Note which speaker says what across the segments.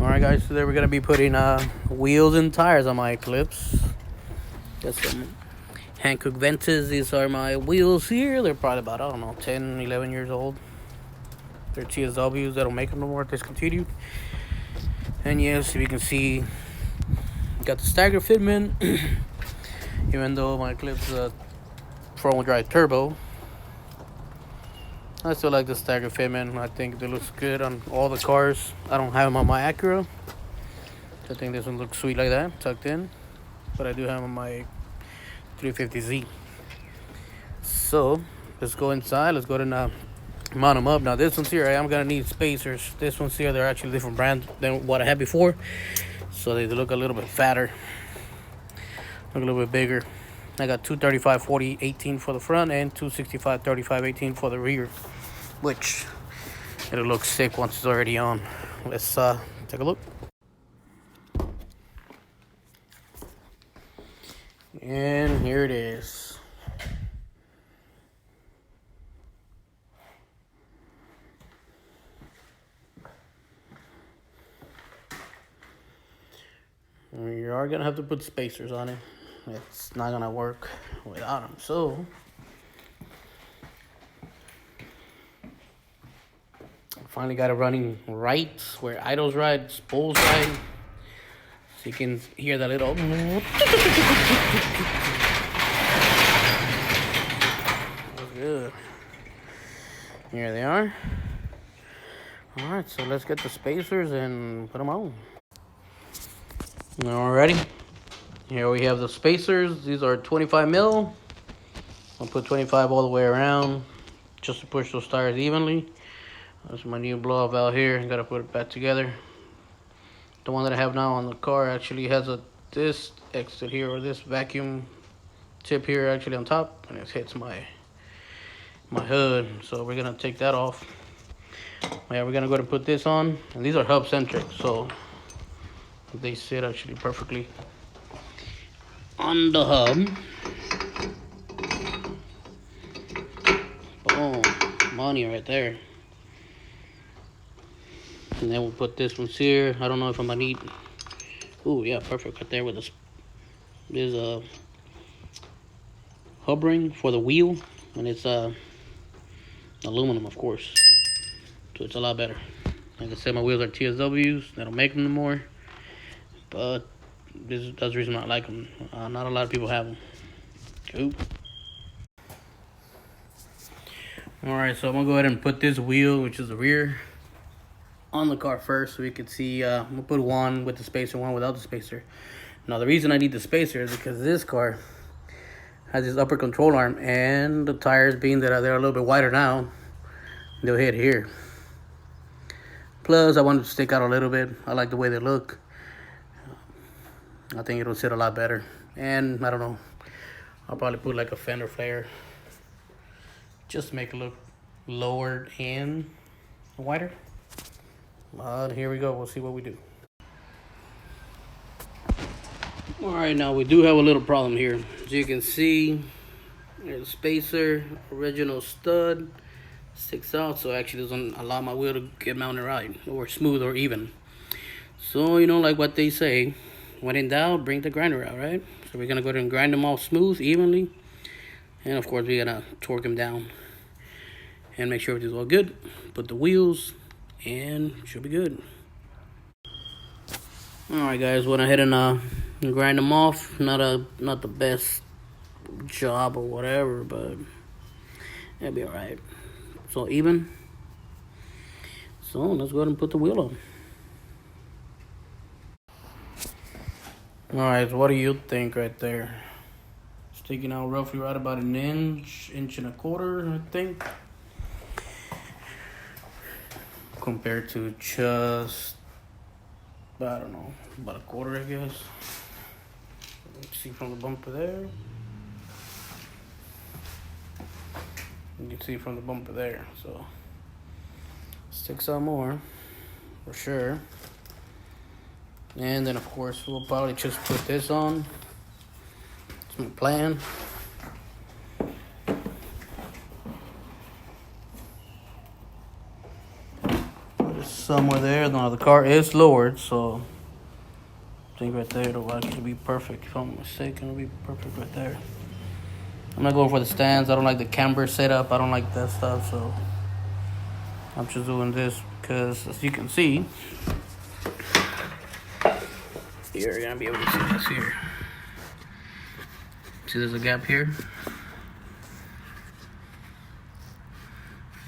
Speaker 1: Alright guys, today we're going to be putting wheels and tires on my Eclipse. Got some Hankook Ventus. These are my wheels here. They're probably about, I don't know, 10, 11 years old. They're TSWs. They don't make them no more, discontinued. And yes, you can see, got the stagger fitment. Even though my Eclipse is a front-wheel drive turbo, I still like the stagger fitment. I think it looks good on all the cars. I don't have them on my Acura. I think this one looks sweet like that, tucked in. But I do have them on my 350Z. So let's go inside. Let's go ahead and mount them up. Now this one's here, I'm gonna need spacers. This one's here, they're actually different brand than what I had before. So they look a little bit fatter, look a little bit bigger. I got 235/40/18 for the front and 265/35/18 for the rear, which it'll look sick once it's already on. Let's take a look. And here it is. You are gonna have to put spacers on it. It's not gonna work without them. So I finally got it running right where idles ride, spoles ride. So you can hear that little. That's good. Here they are. All right, so let's get the spacers and put them on. Alrighty. Here we have the spacers. These are 25 mil. I'll put 25 all the way around just to push those tires evenly. That's my new blow off out here. Gotta put it back together. The one that I have now on the car actually has this exit here, or this vacuum tip here actually on top, and it hits my hood. So we're gonna take that off. Yeah, we're gonna go ahead and put this on. And these are hub centric, so they sit actually perfectly on the hub. Boom, money right there. And then we'll put this one here. I don't know if I'm gonna need. Oh yeah, perfect right there with this. There's a hub ring for the wheel, and it's aluminum, of course. So it's a lot better. Like I said, my wheels are TSWs. They don't make them anymore. But that's the reason I like them. Not a lot of people have them. Oop. Alright, so I'm going to go ahead and put this wheel, which is the rear, on the car first so we can see. I'm going to put one with the spacer, one without the spacer. Now the reason I need the spacer is because this car has this upper control arm, and the tires, being that they're a little bit wider now, they'll hit here. Plus I want it to stick out a little bit. I like the way they look. I think it'll sit a lot better. And I don't know, I'll probably put like a fender flare just to make it look lower and wider. But here we go, we'll see what we do. Alright, now we do have a little problem here. As you can see, there's a spacer, original stud, sticks out, so actually doesn't allow my wheel to get mounted right, or smooth or even. So, you know, like what they say, when in doubt, bring the grinder out, right? So we're gonna go ahead and grind them all smooth, evenly. And of course, we're gonna torque them down and make sure everything's all good. Put the wheels, and should be good. Alright guys, went ahead and grind them off. Not the best job or whatever, but it'll be alright. So even. So let's go ahead and put the wheel on. Alright, so what do you think right there? Sticking out roughly right about an inch and a quarter, I think. Compared to just, I don't know, about a quarter, I guess. Let's see from the bumper there. You can see from the bumper there, so sticks out more for sure. And then of course we'll probably just put this on. It's my plan. somewhere there. Now the car is lowered, so I think right there it'll actually be perfect. If I'm not mistaken, it'll be perfect right there. I'm not going for the stands. I don't like the camber setup. I don't like that stuff, so I'm just doing this because, as you can see, you're gonna be able to see this here. See, there's a gap here.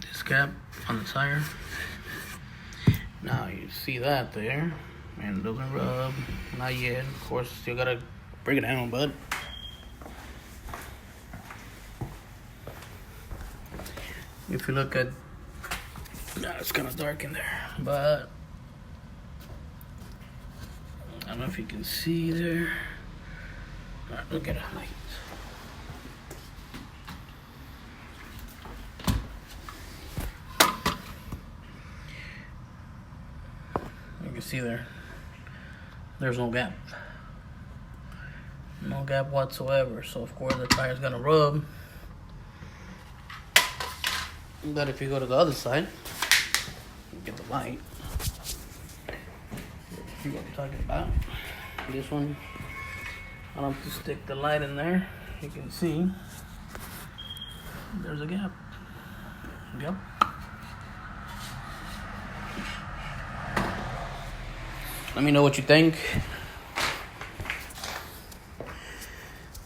Speaker 1: This gap on the tire. Now you see that there, and it doesn't rub. Not yet. Of course, still gotta break it down, bud. If you look at, it's kind of dark in there, but I don't know if you can see there. All right, look at the light. You can see there's no gap. No gap whatsoever. So of course the tire's gonna rub. But if you go to the other side, get the light. See what I'm talking about? This one, I don't have to stick the light in there. You can see there's a gap. Yep. Let me know what you think.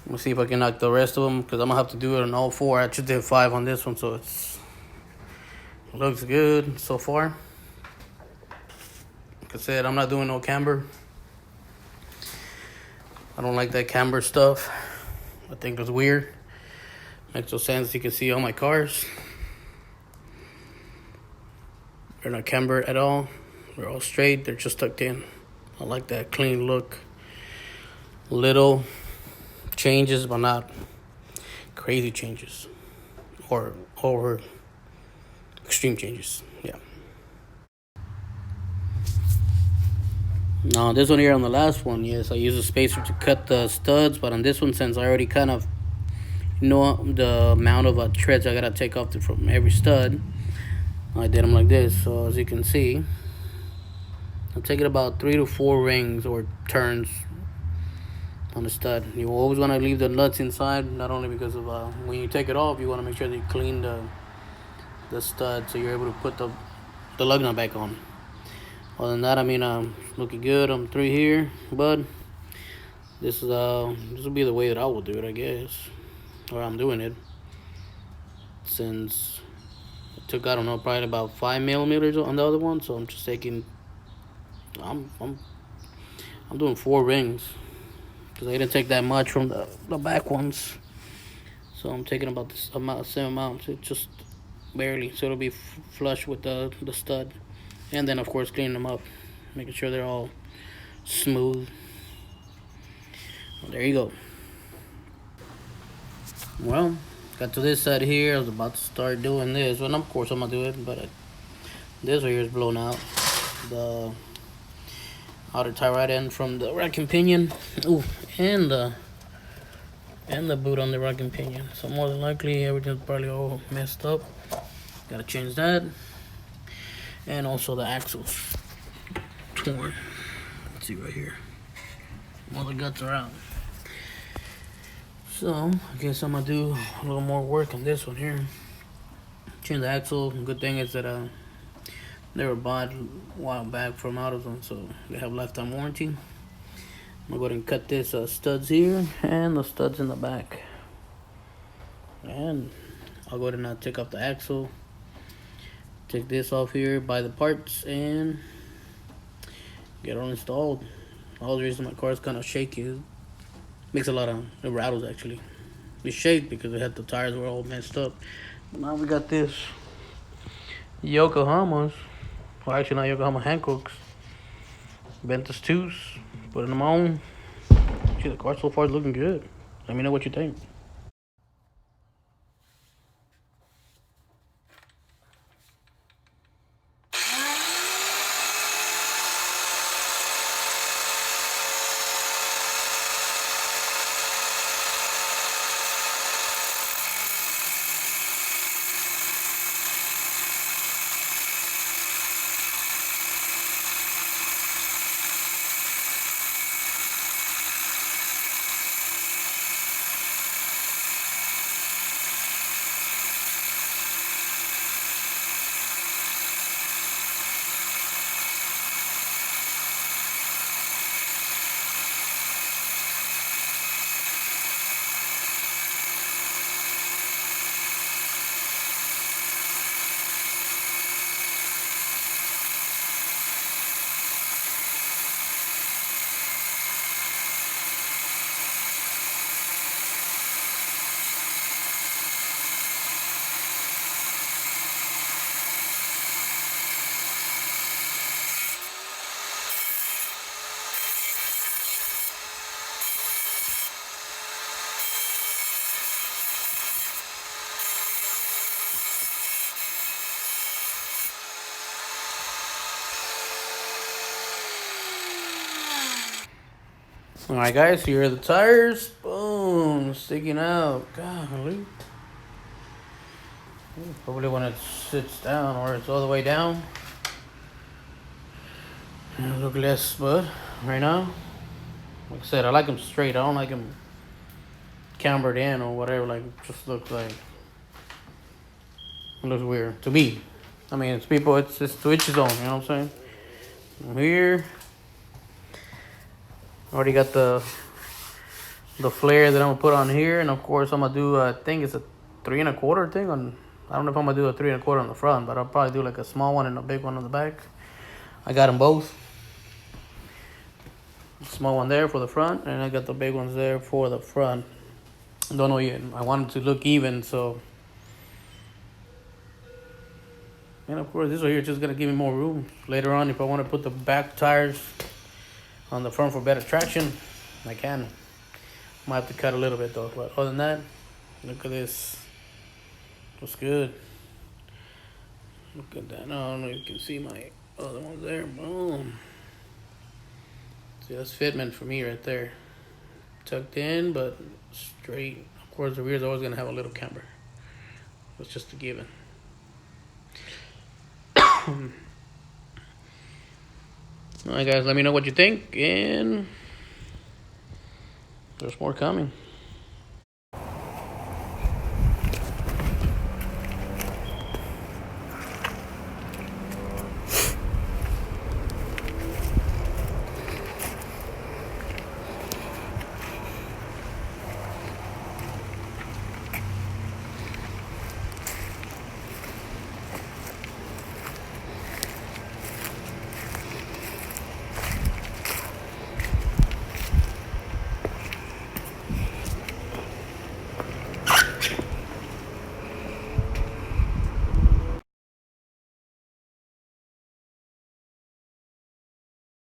Speaker 1: We'll see if I can knock the rest of them, because I'm gonna have to do it on all four. I just did 5 on this one, so it looks good so far. Like I said, I'm not doing no camber. I don't like that camber stuff. I think it's weird. Makes no sense. You can see all my cars. They're not cambered at all. They're all straight. They're just tucked in. I like that clean look. Little changes, but not crazy changes. Or extreme changes. Yeah. Now this one here on the last one, yes, I used a spacer to cut the studs, but on this one, since I already kind of know the amount of treads I gotta take off from every stud, I did them like this. So as you can see, I'm taking about 3 to 4 rings or turns on the stud. You always want to leave the nuts inside, not only because of when you take it off, you want to make sure that you clean the stud so you're able to put the lug nut back on. Other than that, I mean, looking good. I'm 3 here, but this will be the way that I will do it, I guess, or I'm doing it. Since it took, I don't know, probably about 5 millimeters on the other one, so I'm just taking. I'm doing 4 rings because I didn't take that much from the back ones, so I'm taking about this amount, same amount, so just barely, so it'll be flush with the stud, and then of course cleaning them up, making sure they're all smooth. Well, there you go. Well, got to this side here. I was about to start doing this. Well, of course I'm gonna do it, but this right here is blown out. The outer tie rod end from the racking pinion. Ooh, and the boot on the racking pinion. So more than likely everything's probably all messed up. Gotta change that. And also the axles torn. Let's see right here. All the guts are out. So I guess I'm gonna do a little more work on this one here. Change the axle. Good thing is that they were bought a while back from AutoZone, so they have lifetime warranty. I'm gonna go ahead and cut this studs here and the studs in the back, and I'll go ahead and take off the axle, take this off here, buy the parts, and get it all installed. All the reason my car is kind of shaky, it makes a lot of, it rattles actually. It shakes because it had the tires were all messed up. But now we got this Yokohama's. Well, actually not Yokohama, Hancocks. Ventus 2s, putting them on. Gee, the car so far is looking good. Let me know what you think. Alright guys, here are the tires. Boom, sticking out. Golly. Probably when it sits down or it's all the way down, it'll look less, but right now, like I said, I like them straight. I don't like them cambered in or whatever. Like, just looks like, it looks weird to me. I mean, it's people, it's to each his own, you know what I'm saying? From here, already got the flare that I'm gonna put on here, and of course I'm gonna do, I think it's a 3 1/4 thing on. I don't know if I'm gonna do a 3 1/4 on the front, but I'll probably do like a small one and a big one on the back. I got them both. Small one there for the front, and I got the big ones there for the front. Don't know yet. I want it to look even, so. And of course, this right here is just gonna give me more room later on. If I want to put the back tires on the front for better traction, I can. Might have to cut a little bit though, but other than that, look at this. Looks good. Look at that. No, I don't know if you can see my other ones there. Boom. See, that's fitment for me right there. Tucked in, but straight. Of course, the rear is always gonna have a little camber. It's just a given. Alright guys, let me know what you think, and there's more coming.